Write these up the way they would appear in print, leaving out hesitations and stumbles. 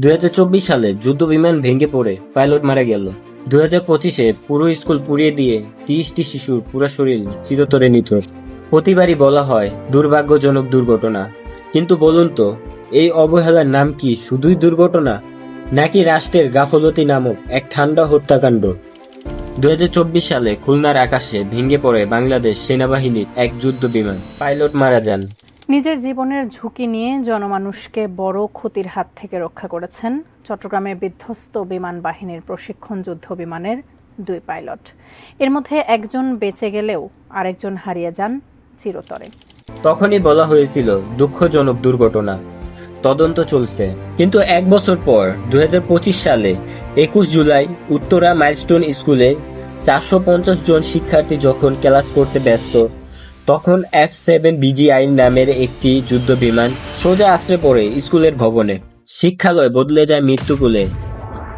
2024 সালে যুদ্ধ বিমান ভেঙে পড়ে পাইলট মারা গেল। 2025-এ পুরো স্কুল পুড়িয়ে দিয়ে 30টি শিশুর পুরো শরীর চিরতরে নিথর। প্রতিবারই বলা হয় দুর্ভাগ্যজনক দুর্ঘটনা, কিন্তু বলুন তো, এই অবহেলার নাম কি শুধুই দুর্ঘটনা, নাকি রাষ্ট্রের গাফলতি নামক এক ঠান্ডা হত্যাকাণ্ড? 2024 সালে খুলনার আকাশে ভেঙে পড়ে বাংলাদেশ সেনাবাহিনীর এক যুদ্ধ বিমান, পাইলট মারা যান। নিজের জীবনের ঝুঁকি নিয়ে জনমানুষকে বড় ক্ষতির হাত থেকে রক্ষা করেছেন চট্টগ্রামে বিধ্বস্ত বিমান বাহিনীর প্রশিক্ষণ যুদ্ধ বিমানের 2 পাইলট। এর মধ্যে একজন বেঁচে গেলেও আরেকজন হারিয়ে যান চিরতরে। তখনই বলা হয়েছিল দুঃখজনক দুর্ঘটনা, তদন্ত চলছে। কিন্তু এক বছর পর 2025 সালে 21 জুলাই উত্তরা মাইলস্টোন স্কুলে 450 জন শিক্ষার্থী যখন ক্লাস করতে ব্যস্ত, তখন F-7 BGI নামের একটি যুদ্ধ বিমান সোজা আছড়ে পড়ে স্কুলের ভবনে। শিক্ষালয় বদলে যায় মৃত্যুকুলে,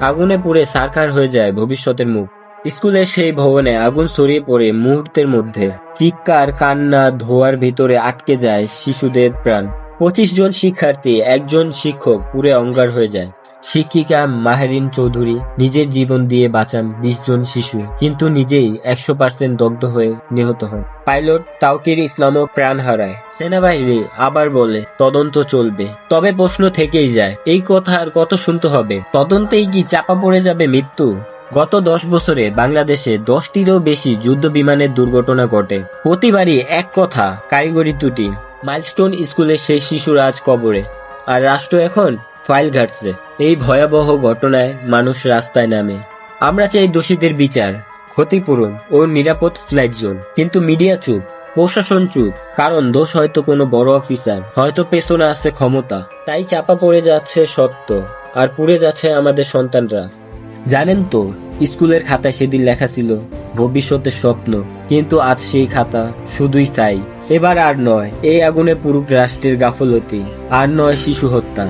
আগুনে পুড়ে ছারখার হয়ে যায় ভবিষ্যতের মুখ। স্কুলের সেই ভবনে আগুন ছড়িয়ে পড়ে মুহূর্তের মধ্যে, চিৎকার কান্না ধোঁয়ার ভিতরে আটকে যায় শিশুদের প্রাণ। 25 জন শিক্ষার্থী, একজন শিক্ষক পুড়ে অঙ্গার হয়ে যায়। শিক্ষিকা মাহেরিন চৌধুরী নিজের জীবন দিয়ে বাঁচান 20 জন শিশু, কিন্তু নিজেই 100% দগ্ধ হয়ে নিহত হন। পাইলট তাওকির ইসলামও প্রাণ হারায়। সেনাবাহিনী আবার বলে তদন্ত চলবে, তবে প্রশ্ন থেকেই যায়, এই কথা আর কত শুনতে হবে? তদন্তেই কি চাপা পড়ে যাবে মৃত্যু? গত 10 বছরে বাংলাদেশে 10টিরও বেশি যুদ্ধ বিমানের দুর্ঘটনা ঘটে। প্রতিবারই এক কথা, কারিগরি ত্রুটি। মাইলস্টোন স্কুলের সেই শিশুরা আজ কবরে, আর রাষ্ট্র এখন ফাইল ঘাটছে। এই ভয়াবহ ঘটনায় মানুষ রাস্তায় নামে। আমরা চাই দোষীদের বিচার, ক্ষতিপূরণ ও নিরাপদ ফ্লাইট জোন। কিন্তু মিডিয়া চুপ, প্রশাসন চুপ, কারণ দোষ হয়তো কোনো বড় অফিসার, হয়তো পেছনে আছে ক্ষমতা। তাই চাপা পড়ে যাচ্ছে সত্য, আর পুড়ে যাচ্ছে আমাদের সন্তানরা। জানেন তো, স্কুলের খাতায় সেদিন লেখা ছিল ভবিষ্যতের স্বপ্ন, কিন্তু আজ সেই খাতা শুধুই চাই। এবার আর নয় এই আগুনে পুরুক রাষ্ট্রের গাফলতি, আর নয় শিশু হত্যা।